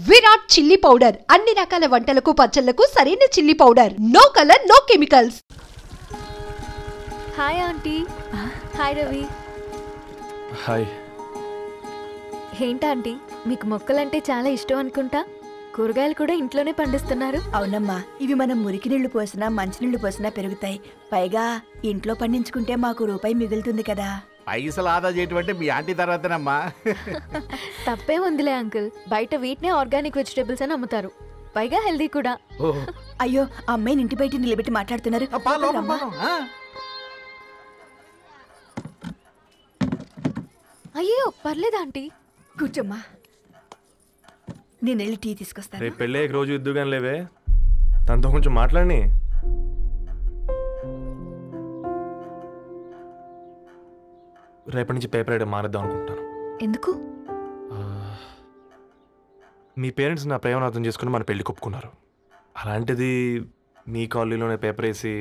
Virat chilli powder అన్ని రకాల వంటలకు పచ్చళ్లకు సరైన chilli powder. No colour no chemicals. Hi aunty. Hi Ravi. Hi. ఏంటంటీ మీకు మొక్కలంటే చాలా ఇష్టం అనుకుంటా. కూరగాయలు కూడా ఇంట్లోనే పండిస్తున్నారు. అవునమ్మా, ఇవి మనం మురికి నీళ్లు పోసినా మంచినీళ్లు పోసినా పెరుగుతాయి. పైగా ఇంట్లో పండించుకుంటే మాకు రూపాయి మిగులుతుంది కదా. పైసలు ఆదా చేయటం మీ ఆంటీ తర్వాతనమ్మా. తప్పే ఉందిలే అంకుల్, బయట వీటినే ఆర్గానిక్ వెజిటేబుల్స్ అని అమ్ముతారు, పైగా హెల్దీ కూడా. అయ్యో, అమ్మాయిని ఇంటి బయట నిలబెట్టి మాట్లాడుతున్నారు. అయ్యో పర్లేదు ఆంటీ, కూర్చోమ్మా, నేను వెళ్ళి టీ తీసుకొస్తాను. రేపు పెళ్ళి రోజు ఇద్దుగాని లేవే, తనతో కొంచెం మాట్లాడి. రేపటి నుంచి పేపర్ రైడ్ మానేద్దాం అనుకుంటాను. ఎందుకు? మీ పేరెంట్స్ నా ప్రేమను అర్థం చేసుకుని మన పెళ్లి కొప్పుకున్నారు. అలాంటిది మీ కాలనీలోనే పేపర్ వేసి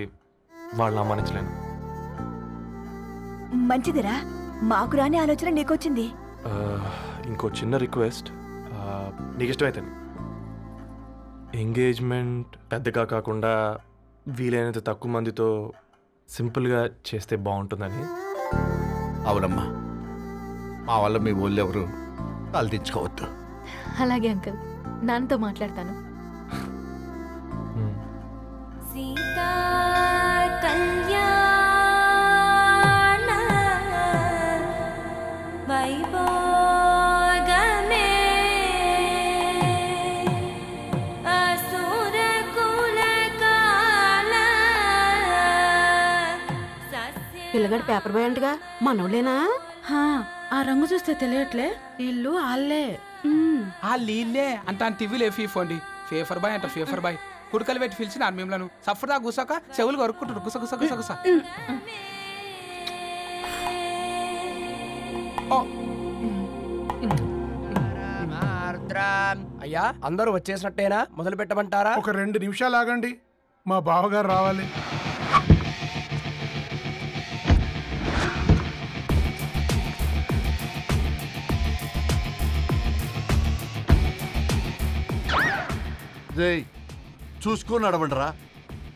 వాళ్ళని అమ్మానించలేను. మంచిదిరా, మాకు రాని ఆలోచన నీకొచ్చింది. ఇంకో చిన్న రిక్వెస్ట్, నీకు ఇష్టమైతే ఎంగేజ్మెంట్ పెద్దగా కాకుండా వీలైనంత తక్కువ మందితో సింపుల్గా చేస్తే బాగుంటుందని. అవునమ్మా, మా వల్ల మీ ఊళ్ళో ఎవరు కాలు తెచ్చుకోవద్దు. అలాగే అంకుల్, నాన్నతో మాట్లాడతాను. సీతా కళ్యాణ వైభోగమే అసుర కులకాల. పిల్లగాడు పేపర్ బాయ్ అంటగా, మనోళ్ళేనా? ఆ రంగు చూస్తే తెలియట్లే, ఇల్లు ఆళ్ళే. ఆ లీళ్ళే అంత టీవీలో ఫీఫోండి. ఫేఫర్ బాయ్ అంట, ఫేఫర్ బాయ్. కుడుకలు పెట్టి పిలిచిన మిమ్మల్ని సఫర్దా గుసక చెవులు కొరుక్కుంటారు. గుస గుస గుస గుస. అయ్యా, అందరూ వచ్చేసినట్టేనా? మొదలు పెట్టమంటారా? ఒక 2 నిమిషాలు ఆగండి, మా బావగారు రావాలి. చూసుకొని నడవండిరా,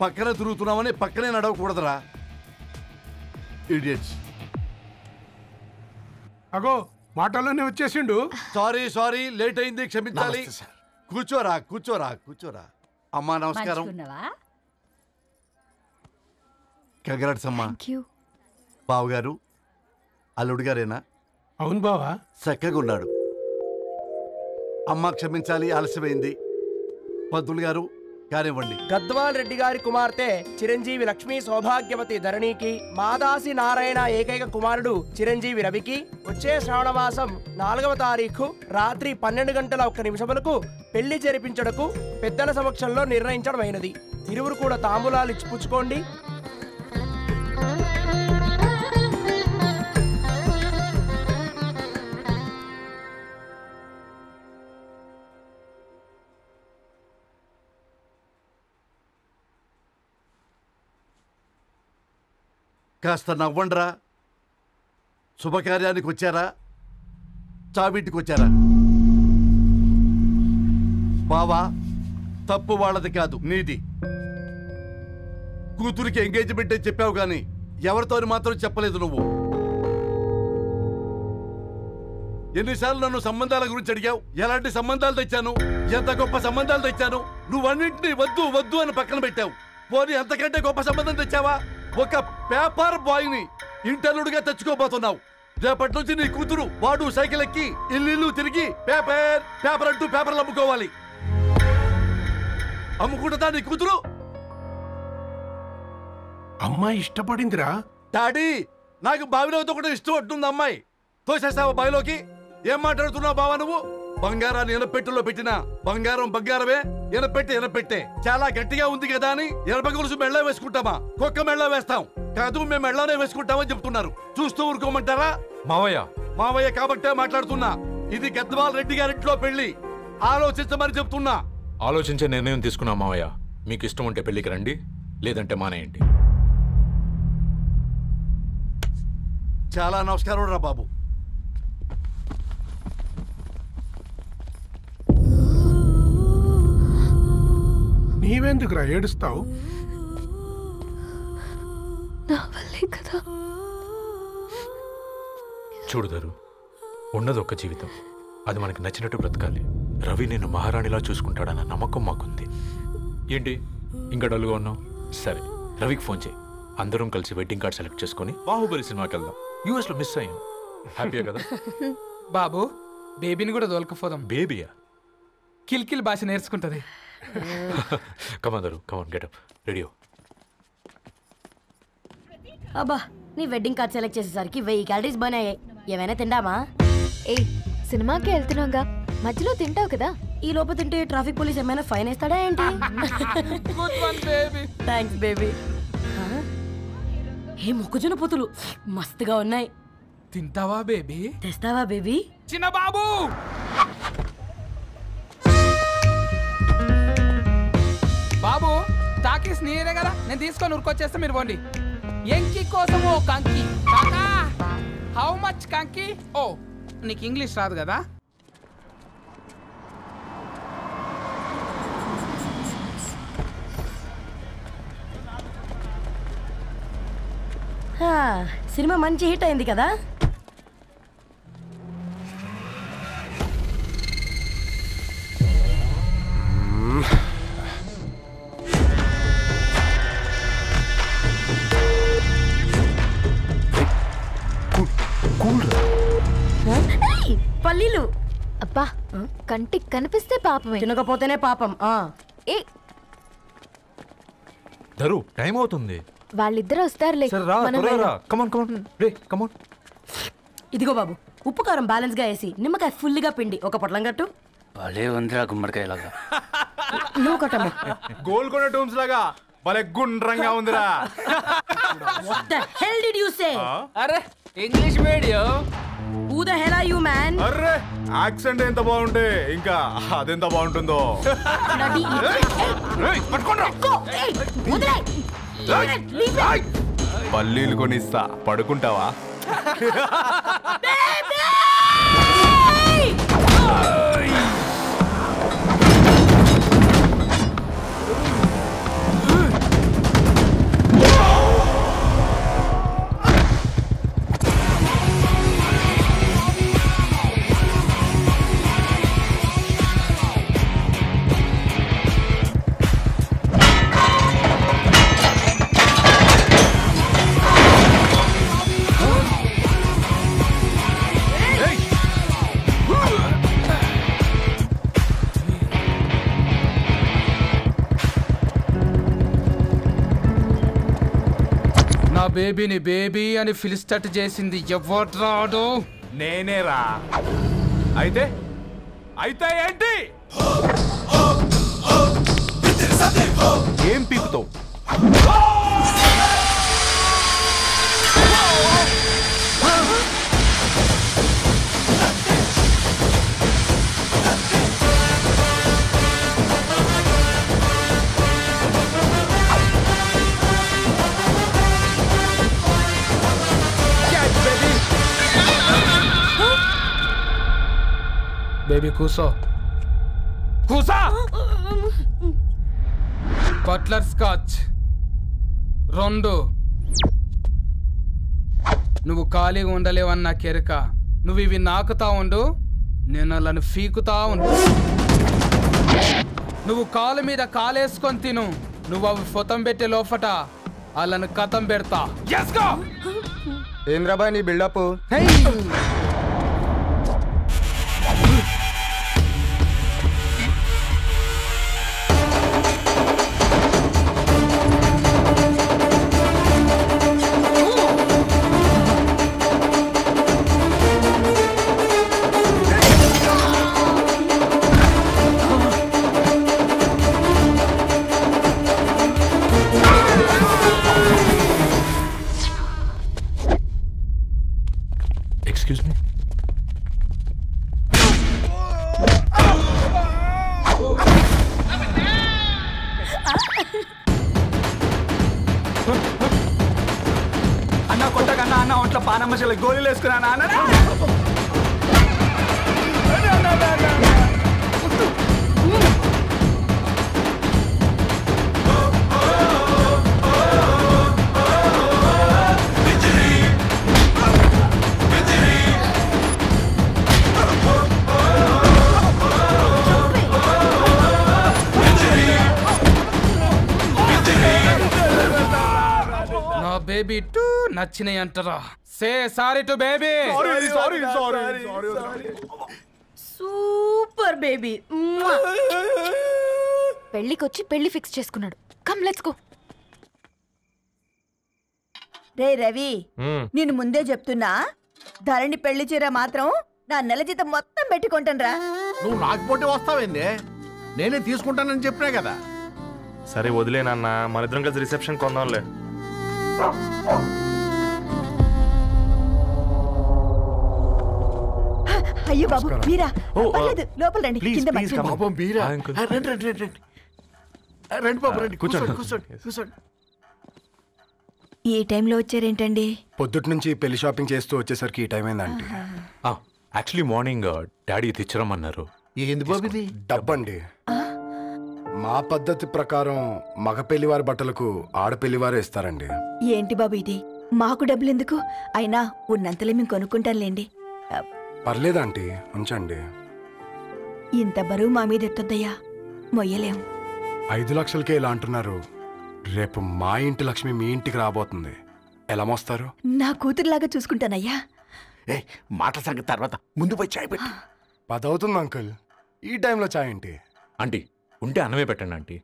పక్కన తిరుగుతున్నామని పక్కనే నడవకూడదురా. ఇడియట్స్. అగో, మాటల్లోనే వచ్చేసిండు. సారీ లేట్ అయింది, క్షమించాలి. కూర్చోరా కూర్చోరా కూర్చోరా. అమ్మా నమస్కారం. కంగ్రాట్స్ అమ్మా. బావగారు అల్లుడు గారేనా? అవును బావా, చక్కగా ఉన్నాడు. అమ్మ క్షమించాలి, ఆలస్యమైంది. పంతులు గారు కానివ్వండి. గద్వాల్ రెడ్డి గారి కుమార్తె చిరంజీవి లక్ష్మీ సౌభాగ్యవతి ధరణికి, మాదాసి నారాయణ ఏకైక కుమారుడు చిరంజీవి రవికి వచ్చే శ్రావణమాసం 4వ తారీఖు రాత్రి 12:01 పెళ్లి జరిపించడకు పెద్దల సమక్షంలో నిర్ణయించడమైనది. ఇరువురు కూడా తాంబూలాలు ఇచ్చి పుచ్చుకోండి. కాస్త నవ్వండ్రా. శుభకార్యానికి వచ్చారా, చావింటికి వచ్చారా? బావా, తప్పు వాళ్ళది కాదు, నీది. కూతురికి ఎంగేజ్మెంట్ అని చెప్పావు కానీ ఎవరితో మాత్రం చెప్పలేదు నువ్వు. ఎన్నిసార్లు నన్ను సంబంధాల గురించి అడిగావు? ఎలాంటి సంబంధాలు తెచ్చాను, ఎంత గొప్ప సంబంధాలు తెచ్చాను. నువ్వన్నింటినీ వద్దు వద్దు అని పక్కన పెట్టావు. పోనీ అంతకంటే గొప్ప సంబంధం తెచ్చావా? ఒక పేపర్ బాయ్ ని ఇంటర్లుడిగా తెచ్చుకోబోతున్నావు. రేపటి నుంచి నీ కూతురు వాడు సైకిల్ ఎక్కి ఇల్లు తిరిగి పేపర్ అంటూ పేపర్లు అమ్ముకోవాలి. అమ్ముకుంటుందా నీ కూతురు? అమ్మాయి ఇష్టపడిందిరా. డాడీ, నాకు బావిలో కూడా ఇష్టం ఉంటుంది. అమ్మాయి తోసేస్తావా బావిలోకి? ఏం మాట్లాడుతున్నావు బావా నువ్వు? బంగారాన్ని ఎనపెట్టులో పెట్టినా బంగారం బంగారమే, ఎనపెట్టే చాలా గట్టిగా ఉంది కదా అని ఎనప గొలుసు మెళ్ళ వేసుకుంటామా? కుక్క మెళ్ళ వేస్తాం కాదు, మేము మెళ్ళనే వేసుకుంటామని చెప్తున్నారు. చూస్తూ ఊరుకోమంటారా? మావయ్య కాబట్టే మాట్లాడుతున్నా. ఇది గద్వాల్ రెడ్డి గారింట్లో పెళ్లి, ఆలోచించమని చెప్తున్నా. ఆలోచించే నిర్ణయం తీసుకున్నా మావయ్య. మీకు ఇష్టం ఉంటే పెళ్లికి రండి, లేదంటే మానేయండి. చాలా నమస్కారం రా బాబు. నువ్వెందుకురా ఏడుస్తావు? నా వల్లే కదా. చూడుదారు, ఉన్నది ఒక్క జీవితం, అది మనకి నచ్చినట్టు బ్రతకాలి. రవి నేను మహారాణిలా చూసుకుంటాడన్న నమ్మకం మాకుంది. ఏంటి ఇంకా డల్గా ఉన్నావు? సరే, రవికి ఫోన్ చేయి. అందరం కలిసి వెడ్డింగ్ కార్డ్ సెలెక్ట్ చేసుకొని బాహుబలి సినిమాకి వెళ్దాం. యూఎస్ లో మిస్ అయ్యాం. హ్యాపీయా కదా? బాబు, బేబీని కూడా దొలకపోదాం. బేబీయా? కిల్కిల్ భాష నేర్చుకుంటది. కమాందరు, కమాన్ గెటప్ రెడీ. అబ్బా, నీ వెడ్డింగ్ కార్డ్ సెలెక్ట్ చేసేసరికి 1000 క్యాలరీస్ బర్న్ అయ్యాయి. ఏమైనా తిండామా? ఏ సినిమాకి వెళ్తున్నాగా, మధ్యలో తింటావు కదా. ఈ లోపు తింటే ట్రాఫిక్ పోలీస్ ఏమైనా ఫైన్ వేస్తాడా ఏంటి? Thanks baby. ఏ మొక్కజొన్న పొతులు మస్తుగా ఉన్నాయి. తింటావా బేబీ? తెస్తావా బేబీ? చిన్న బాబు, బాబు టాకీస్ నీరే కదా, నేను తీసుకొని ఉరికొచ్చేస్తే మీరు పోండి. ఎంకి కోసం ఓ కంకి. కాకా, హౌ మచ్ కంకి? ఓ, నీకు ఇంగ్లీష్ రాదు కదా. సినిమా మంచి హిట్ అయింది కదా. పల్లీలు అబ్బా, కంటికి కనిపిస్తే పాపమే, తినకపోతేనే పాపం. ఏ దరు, టైం అవుతుంది. వాళ్ళిద్దరు వస్తారులే. ఇదిగో బాబు, ఉప్పు కారం బ్యాలెన్స్ గా వేసి నిమ్మకాయ ఫుల్ గా పిండి ఒక పొట్లం కట్టు. భలే ఉందిరా గుమ్మడికాయలాగా. నువ్వు కట్టమ్మా. గోల్కొండ టూమ్స్ లాగా భలే గుండ్రంగా ఉందిరా. What the hell did you say? అరే English medium. Who the hell are you man? Array, accent ఎంత బాగుంటే ఇంకా అదెంత బాగుంటుందో. పల్లీలు కొనిస్తా, పడుకుంటావా? బేబీని బేబీ అని ఫిలిస్టట్ చేసింది ఎవడ్రాడు? నేనేరా. అయితే అయితే ఏంటి? ఏం పీకుతావు? బేబీ కూసో, కూసా. Buttler scotch 2. నువ్వు ఖాళీగా ఉండలేవన్న కెరక. నువ్వు ఇవి నాకుతా ఉండు, నేను అలాను ఫీకుతా ఉండు. నువ్వు కాలు మీద కాలేసుకొని తిను. నువ్వు అవి ఫొతం పెట్టే లోపట అలాను కథం పెడతా. ఏంద్రాబాయ్ నీ బిల్డప్? Excuse me? అన్న కొట్టకన్నా అన్న ఒంట్లో పానమ్మశల గోళీలు వేసుకున్నా అన్న. బేబీ టూ నచ్చినాయి అంటారా? Say sorry to baby. Super baby. పెళ్ళికొచ్చి పెళ్లి ఫిక్స్ చేసుకున్నాడు. Come let's go. రే రవి, నేను ముందే చెప్తున్నా, ధరణి పెళ్లి చీర మాత్రం నా నెల జీతం మొత్తం పెట్టుకుంటాను. నువ్వు నాకు పోటీ వస్తావేంది? నేనే తీసుకుంటానని చెప్పినా కదా. సరే వదిలేనన్నా, మన ఇద్దరం కలిసి రిసెప్షన్ కొందాంలే. అయ్యో బాబు మీరా, పర్లేదు లోపల రండి. కింద మంచం. పాపం మీరా, రండి రండి రండి రండి బాబు రండి, కూర్చోండి కూర్చోండి కూర్చోండి. ఈ టైంలో వచ్చారేంటండి? పొద్దుటి నుంచి పెళ్లి షాపింగ్ చేస్తూ వచ్చేసరికి ఈ టైం అయిందండి. యాక్చువల్లీ మార్నింగ్ డాడీ తెచ్చరమన్నారు. ఏంది బాబు ఇది? డబ్బండి. మా పద్ధతి ప్రకారం మగ పెళ్లివారి బట్టలకు ఆడపెళ్లివారే ఇస్తారండి. ఏంటి బాబు ఇది? మాకు డబ్బులు ఎందుకు? అయినా ఉన్నంతలే మేము కొనుక్కుంటాంలేండి. పర్లేదంటీ, ఉంచండి. ఇంత బరువు మా మీద ఎత్తొద్దయ్యా, మొయ్యలేం. 5 లక్షలకే ఇలా అంటున్నారు. రేపు మా ఇంటి లక్ష్మి మీ ఇంటికి రాబోతుంది. ఎలా మోస్తారు? నా కూతురులాగా చూసుకుంటానయ్యా. మాటల సంగతి తర్వాత, ముందు పోయి చాయ్ పెట్టి. 10 అవుతుంది అంకుల్, ఈ టైంలో చాయ్ ఏంటి? ఆంటీ ఉంటే అన్నమే పెట్టండి ఆంటీ.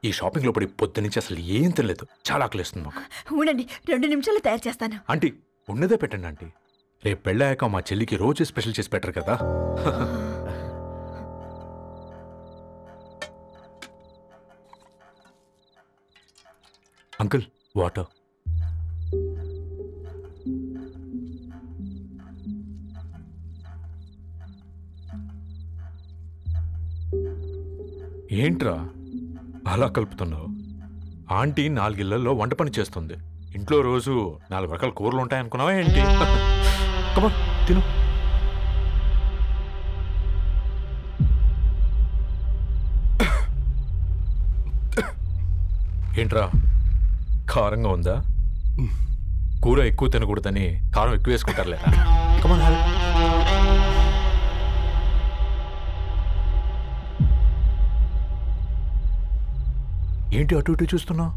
ఈ షాపింగ్లో పడి పొద్దు నుంచి అసలు ఏం తినలేదు, చాలా ఆకలిస్తుంది మాకు. ఉండండి, 2 నిమిషాలు తయారు చేస్తాను. ఆంటీ ఉన్నదే పెట్టండి ఆంటీ. రేపు పెళ్ళాక మా చెల్లికి రోజు స్పెషల్ చేసి పెట్టరు కదా. Uncle water. ఏంట్రా అలా కలుపుతున్నావు? ఆంటీ 4 ఇళ్లలో వంట పని చేస్తుంది. ఇంట్లో రోజు 4 రకాల కూరలు ఉంటాయనుకున్నావా ఏంటి? కమాన్ తిను. ఏంట్రా కారంగా ఉందా? కూర ఎక్కువ తినకూడదని కారం ఎక్కువ వేసుకుంటారులే. కమాన్ హ్యావ్. ఏంటి అటు ఇటు చూస్తున్నావు?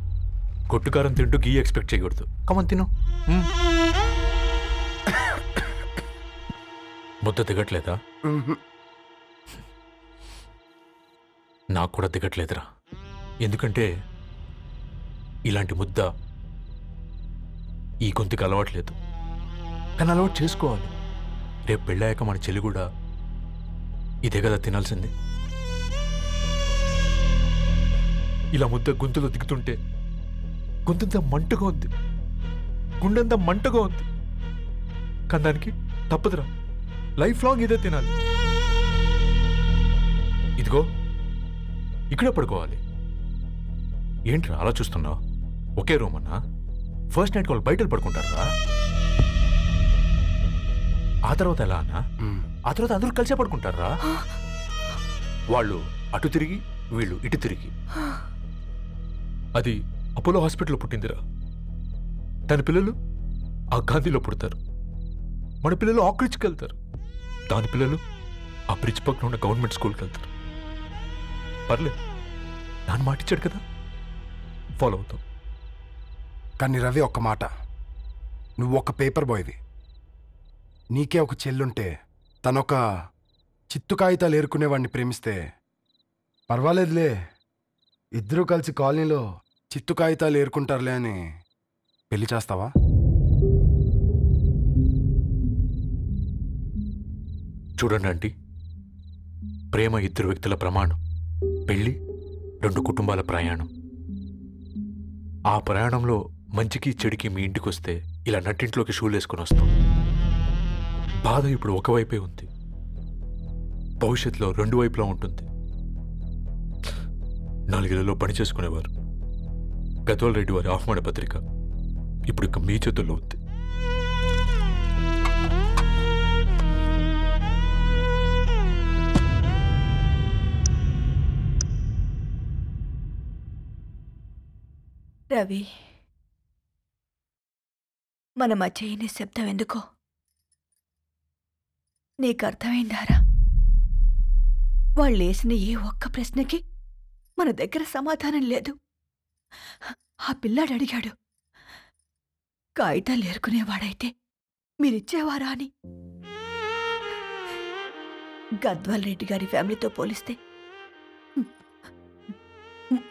కొట్టుకారం తింటూ గీ ఎక్స్పెక్ట్ చేయకూడదు. కమన్ తిను. ముద్ద దిగట్లేదా? నాకు కూడా దిగట్లేదురా. ఎందుకంటే ఇలాంటి ముద్ద ఈ గొంతుకి అలవాట్లేదు. కానీ అలవాటు చేసుకోవాలి. రేపు పెళ్ళాక మన చెల్లి కూడా ఇదే కదా తినాల్సింది. ఇలా ముద్ద గొంతులో దిగుతుంటే గొంతంతా మంటగా ఉంది, గుండెంతా మంటగా ఉంది. కానీ దానికి తప్పదురా, లైఫ్ లాంగ్ ఇదే తినాలి. ఇదిగో ఇక్కడే పడుకోవాలి. ఏంట్రా అలా చూస్తున్నావు? ఒకే రూమ్ అన్నా? ఫస్ట్ నైట్ వాళ్ళు బయటలు పడుకుంటారా? ఆ తర్వాత ఎలా అన్నా? ఆ తర్వాత అందరూ కలిసే పడుకుంటారా? వాళ్ళు అటు తిరిగి వీళ్ళు ఇటు తిరిగి. అది అపోలో హాస్పిటల్లో పుట్టిందిరా. దాని పిల్లలు ఆ గాంధీలో పుడతారు. మన పిల్లలు ఆక్రిడ్జ్కి వెళ్తారు. దాని పిల్లలు ఆ బ్రిడ్జ్ పక్కన ఉన్న గవర్నమెంట్ స్కూల్కి వెళ్తారు. పర్లేదు, నాన్న మాటిచ్చాడు కదా, ఫాలో అవుతాం. కానీ రవి, ఒక్క మాట, నువ్వు ఒక పేపర్ బాయ్వి. నీకే ఒక చెల్లుంటే తనొక చిత్తు కాగితాలు ఏరుకునేవాడిని ప్రేమిస్తే పర్వాలేదులే, ఇద్దరూ కలిసి కాలనీలో చిత్తు కాగితాలు ఏరుకుంటారులే అని పెళ్లి చేస్తావా? చూడండి ఆంటీ, ప్రేమ 2 వ్యక్తుల ప్రమాణం, పెళ్ళి 2 కుటుంబాల ప్రయాణం. ఆ ప్రయాణంలో మంచికి చెడుకి మీ ఇంటికి వస్తే ఇలా నట్టింట్లోకి షూలు వేసుకొని వస్తాం. బాధ ఇప్పుడు ఒకవైపే ఉంది, భవిష్యత్తులో 2 వైపులా ఉంటుంది. 4 ఇళ్లలో పని చేసుకునేవారు. గద్వాల్ రెడ్డి వారి ఆహ్వాన పత్రిక ఇప్పుడు ఇక మీ చేతుల్లో ఉంది. రవి, మన మధ్య ఈ నిశ్శబ్దం ఎందుకో నీకు అర్థమైందారా? వాళ్ళు వేసిన ఏ ఒక్క ప్రశ్నకి మన దగ్గర సమాధానం లేదు. ఆ పిల్లాడు అడిగాడు, కాగితాలు ఏరుకునేవాడైతే మీరిచ్చేవారా అని. గద్వాల్ రెడ్డి గారి ఫ్యామిలీతో పోలిస్తే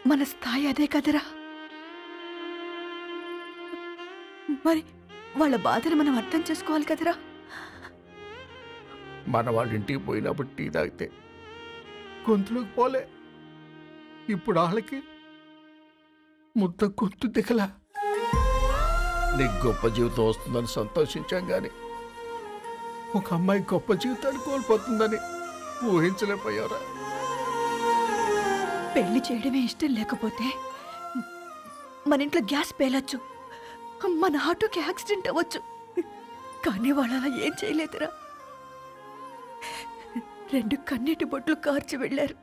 మన స్థాయి అదే కదరా. మరి వాళ్ళ బాధను మనం అర్థం చేసుకోవాలి కదరా. మన వాళ్ళ ఇంటికి పోయినప్పుడు టీ తాగితే గొంతులోకి పోలే, ఇప్పుడు వాళ్ళకి ముద్ద గొంతు దిగలా. నీకు గొప్ప జీవితం వస్తుందని సంతోషించాం కానీ ఒక అమ్మాయి గొప్ప జీవితాన్ని కోల్పోతుందని ఊహించలేకపోయారా? పెళ్లి చేయడమే ఇష్టం లేకపోతే మన ఇంట్లో గ్యాస్ పేలొచ్చు, మన ఆటోకి యాక్సిడెంట్ అవ్వచ్చు, కానీ వాళ్ళు అలా ఏం చేయలేదురా. 2 కన్నీటి బొట్లు కార్చి వెళ్ళారు.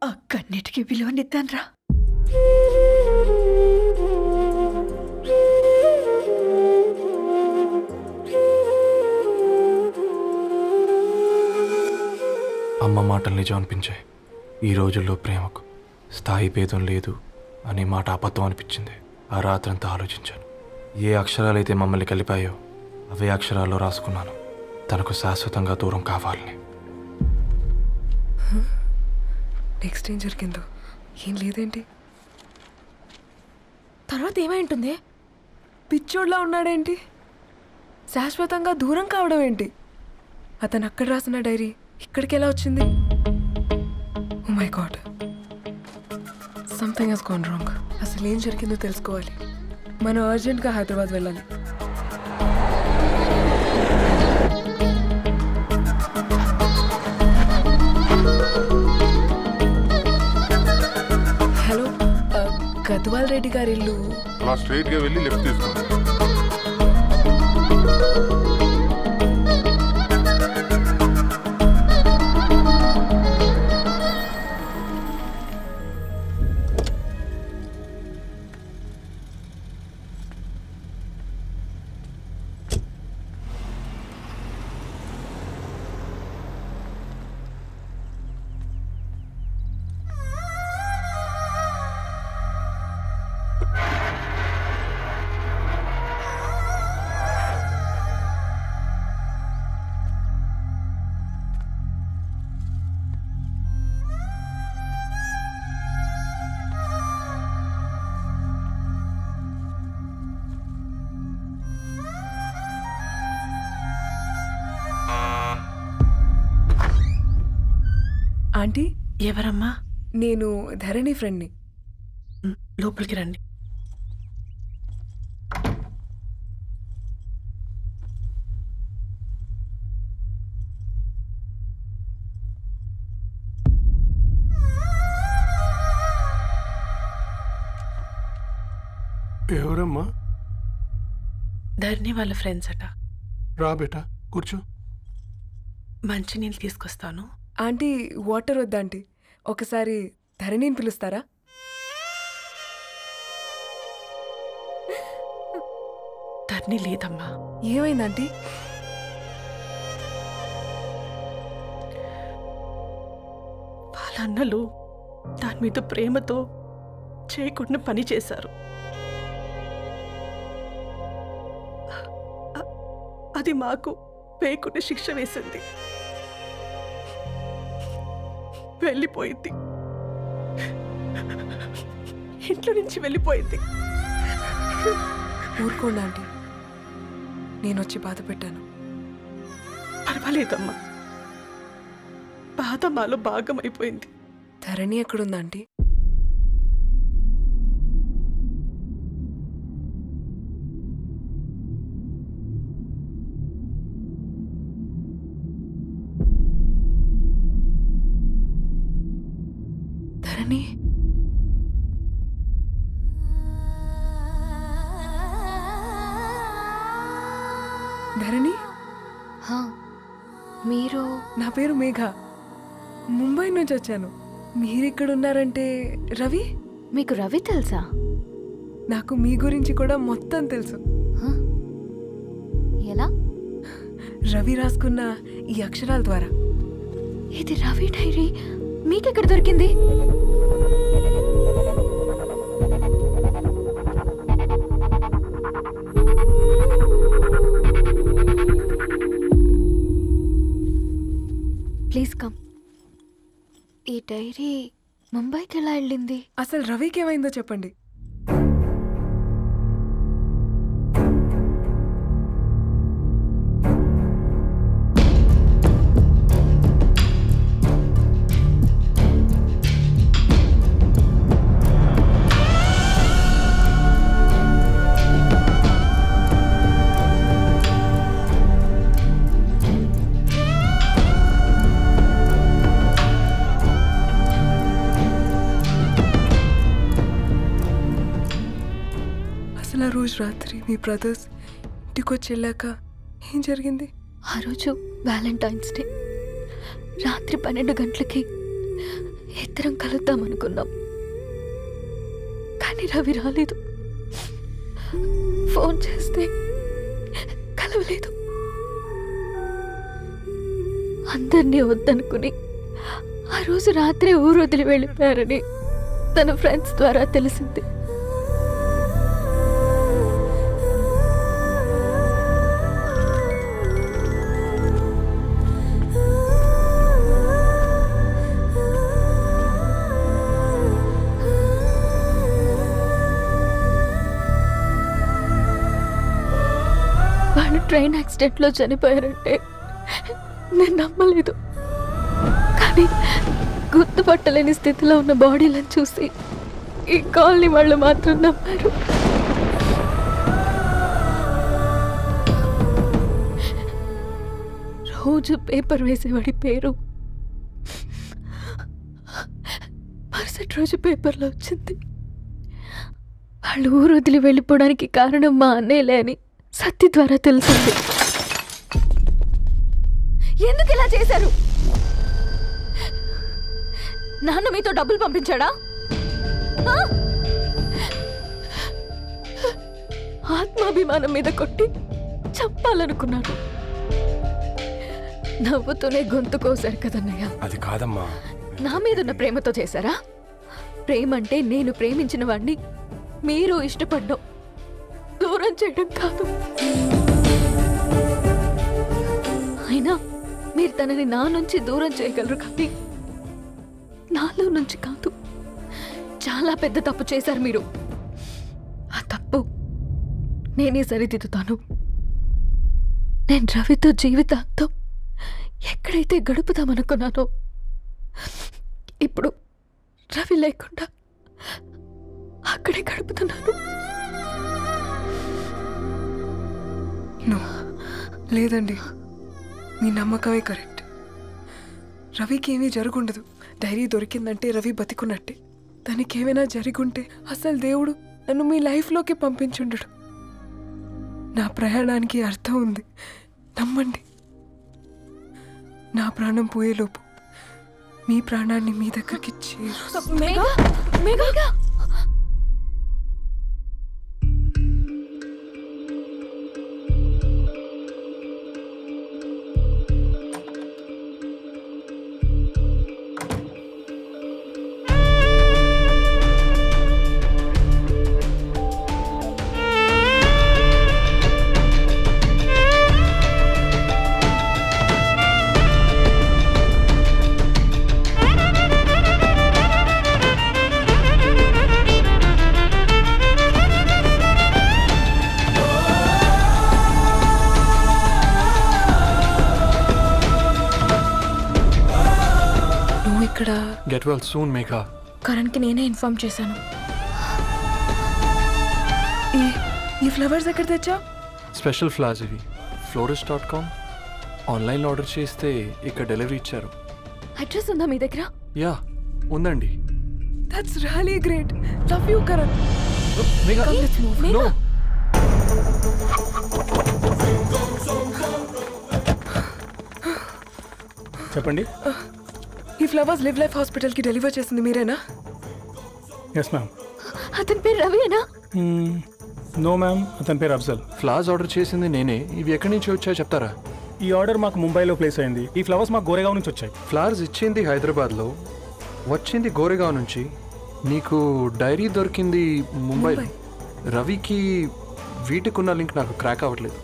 ఆ కన్నీటికి విలువనిద్దాన్రా. అమ్మ మాటలు నిజం అనిపించాయి. ఈ రోజుల్లో ప్రేమకు స్థాయి భేదం లేదు అనే మాట అబద్ధం అనిపించింది. ఆ రాత్రంతా ఆలోచించాను. ఏ అక్షరాలైతే మమ్మల్ని కలిపాయో అవే అక్షరాల్లో రాసుకున్నాను, తనకు శాశ్వతంగా దూరం కావాలని. నెక్స్ట్ ఏం జరిగిందో ఏం లేదేంటి? తర్వాత ఏమై ఉంటుంది? పిచ్చోడ్లా ఉన్నాడేంటి? శాశ్వతంగా దూరం కావడం ఏంటి? అతను అక్కడ రాసిన డైరీ ఇక్కడికి ఎలా వచ్చింది? Oh my God, something has gone wrong. అసలు ఏం జరిగిందో తెలుసుకోవాలి. మనం అర్జెంట్గా హైదరాబాద్ వెళ్ళాలి. హలో, గద్వాల్ రెడ్డి గారి ఇల్లు అలా స్ట్రైట్గా వెళ్ళి లెఫ్ట్ తీసుకోండి. ఆంటీ, ఎవరమ్మా? నేను ధరణి ఫ్రెండ్ని. లోపలికి రండి. ఎవరమ్మా? ధరణి వాళ్ళ ఫ్రెండ్స్ అట. రా బేటా, కూర్చో. మంచినీళ్ళు తీసుకొస్తాను. ఆంటీ, వాటర్ వద్దాంటీ, ఒకసారి ధరణిని పిలుస్తారా? ధరణి లేదమ్మా. ఏమైందంటీ? వాళ్ళ అన్నలు దాని మీద ప్రేమతో చేయకుండా పని చేశారు. అది మాకు పేకున్న శిక్ష వేసింది. వెళ్ళిపోయింది, ఇంట్లో నుంచి వెళ్ళిపోయింది. ఊరుకోండి ఆంటీ, నేను వచ్చి బాధ పెట్టాను. పర్వాలేదమ్మా, బాధ మాలో భాగం అయిపోయింది. ధరణి ఎక్కడుందా ఆంటీ? ధరణి, ధరణి, మీరు? నా పేరు మేఘ, ముంబై నుంచి వచ్చాను. మీరిక్కడ ఉన్నారంటే రవి? మీకు రవి తెలుసా? నాకు మీ గురించి కూడా మొత్తం తెలుసు. ఎలా? రవి రాసుకున్న ఈ అక్షరాల ద్వారా. ఇది రవి డైరీ మీకెక్కడ దొరికింది? ఈ డైరీ ముంబైకి ఎలా వెళ్ళింది? అసలు రవికి ఏమైందో చెప్పండి. అసలు ఆ రోజు రాత్రి మీ బ్రదర్స్ ఇంటికి వచ్చి వెళ్ళాక ఏం జరిగింది? ఆ రోజు వ్యాలంటైన్స్ డే రాత్రి 12 గంటలకి ఇద్దరం కలుద్దామనుకున్నాం. కానీ రవి రాలేదు. ఫోన్ చేస్తే కలవలేదు. అందరినీ వద్దనుకుని ఆ రోజు రాత్రి ఊరు వదిలి వెళ్ళిపోయారని తన ఫ్రెండ్స్ ద్వారా తెలిసింది. వాళ్ళు ట్రైన్ యాక్సిడెంట్లో చనిపోయారంటే నేను నమ్మలేదు. కానీ గుర్తుపట్టలేని స్థితిలో ఉన్న బాడీలను చూసి ఈ కాలనీ వాళ్ళు మాత్రం నమ్మారు. రోజు పేపర్ వేసేవాడి పేరు మరుసటి రోజు పేపర్లో వచ్చింది. వాళ్ళు ఊరు వదిలి వెళ్ళిపోవడానికి కారణం మా అన్నయ్యలే అని సత్తి ద్వారా తెలిసింది. ఎందుకు ఇలా చేశారు? నాన్న మీతో డబ్బులు పంపించాడా? ఆత్మాభిమానం మీద కొట్టి చంపాలనుకున్నారు. నవ్వుతూనే గొంతు కోసారు కదన్నయ్య. అది కాదమ్మా. నా మీదున్న ప్రేమతో చేశారా? ప్రేమంటే నేను ప్రేమించిన వాడిని మీరు ఇష్టపడ్డం, దూరం చేయడం కాదు. అయినా మీరు తనని నా నుంచి దూరం చేయగలరు కానీ నాలో నుంచి కాదు. చాలా పెద్ద తప్పు చేశారు మీరు. ఆ తప్పు నేనే సరిదిద్దుతాను. నేను రవితో జీవితాంతం ఎక్కడైతే గడుపుదామనుకున్నానో ఇప్పుడు రవి లేకుండా అక్కడే గడుపుతున్నాను. లేదండి, మీ నమ్మకమే కరెక్ట్. రవికి ఏమీ జరుగుండదు. డైరీ దొరికిందంటే రవి బతికున్నట్టే. తనకి ఏమైనా జరుగుంటే అసలు దేవుడు నన్ను మీ లైఫ్లోకి పంపించుండడు. నా ప్రయాణానికి అర్థం ఉంది, నమ్మండి. నా ప్రాణం పోయేలోపు మీ ప్రాణాన్ని మీ దగ్గరికి గెట్ వెల్ సూన్ మేఘా. కరణ్కి నేనే ఇన్ఫార్మ్ చేశాను. ఈ ఫ్లవర్స్ ఎక్కడ తెచ్చా? స్పెషల్ ఫ్లవర్స్ ఇవి. florist.com ఆన్లైన్లో ఆర్డర్ చేస్తే ఇక్కడ డెలివరీ ఇచ్చారు. అడ్రస్ ఉందా మీ దగ్గర? యా ఉందండి. That's really great. Love you Karan. No. చెప్పండి. ఈ ఫ్లవర్స్ లివ్ లైఫ్ హాస్పిటల్కి డెలివర్ చేసింది మీరేనా? Yes ma'am. అతని పేరు రవియేనా? నో మ్యామ్, అతని పేరు అఫ్జల్. ఫ్లవర్స్ ఆర్డర్ చేసింది నేనే. ఇవి ఎక్కడి నుంచి వచ్చాయో చెప్తారా? ఈ ఆర్డర్ మాకు ముంబైలో ప్లేస్ అయింది. ఈ ఫ్లవర్స్ మాకు గోరేగావ్ నుంచి వచ్చాయి. ఫ్లవర్స్ ఇచ్చింది హైదరాబాద్లో, వచ్చింది గోరేగావ్ నుంచి. నీకు డైరీ దొరికింది ముంబైలో. రవికి వీటికున్న లింక్ నాకు క్రాక్ అవ్వట్లేదు.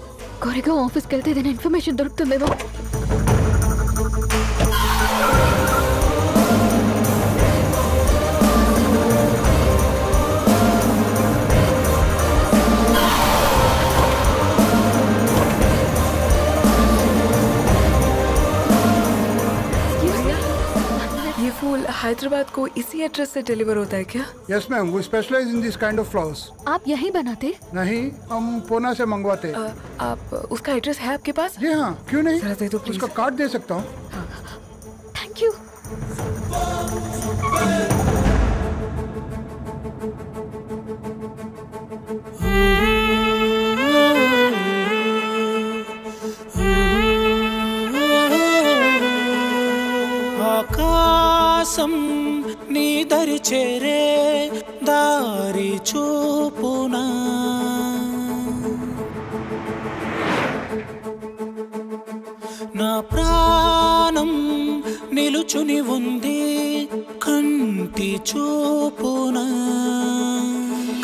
గోరేగావ్ ఆఫీస్కి వెళ్తే ఏదైనా ఇన్ఫర్మేషన్ దొరుకుతుందేమో. फूल हैदराबाद को इसी एड्रेस से डिलीवर होता है क्या? Yes ma'am, we specialize in this kind of flowers. आप यहीं बनाते? नहीं, हम पूना से मंगवाते। आप उसका एड्रेस है आपके पास? जी हाँ, क्यों नहीं? जरा दे दो प्लीज। उसका कार्ड दे सकता हूँ। Thank you. ఆకాశం నీ దరి చేరే దారి చూపునా నా ప్రాణం నిలుచుని ఉంది కంటి చూపునా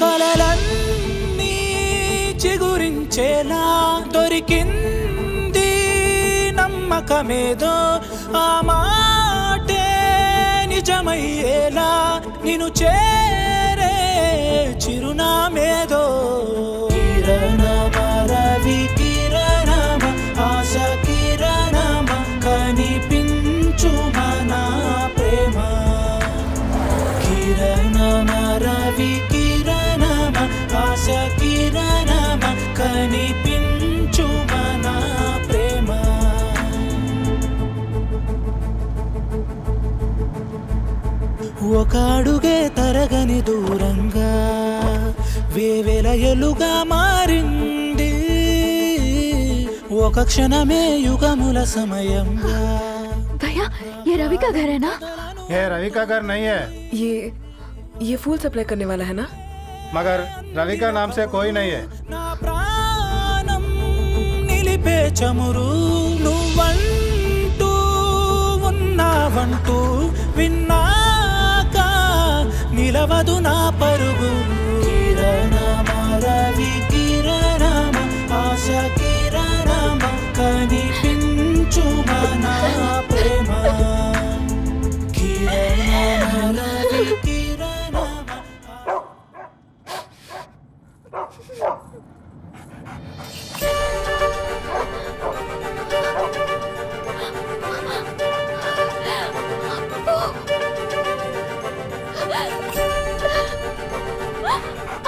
కలలన్నీ చిగురించేలా దొరికింది నమ్మకమేదో ఆ మాటే నిజమయ్యేలా నిన్ను చేరే చిరునామేదో కిరణమ రవి కిరణమ ఆశ కిరణమ కనిపించు మన ప్రేమ కిరణమ రవి కిరణమ ఆశ కిరణమ కనిపించు మన ప్రేమ ఒక అడుగే తరగని దూరంగా వేవేల ఎలుగా మారింది ఒక క్షణమే యుగముల సమయంగా भैया ये रवि का घर है ना? ये रवि का घर नहीं है। ये फूल सप्लाई करने वाला है ना? मगर रवि का नाम से कोई नहीं है। నా ప్రాణం నిలిపే చమురు నువ్వంటూ ఉన్నావంటూ విన్నాక నిలవదు నా పరుగు కిరణమ రవి కిరణమ ఆశ కిరణమ కనిపించు మన ప్రేమ కిరణమ రవి కిరణమ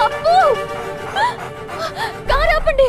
అప్పు కారు ఆపండి.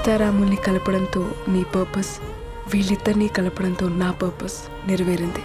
సీతారాముల్ని కలపడంతో నీ పర్పస్, వీళ్ళిద్దరినీ కలపడంతో నా పర్పస్ నెరవేరింది.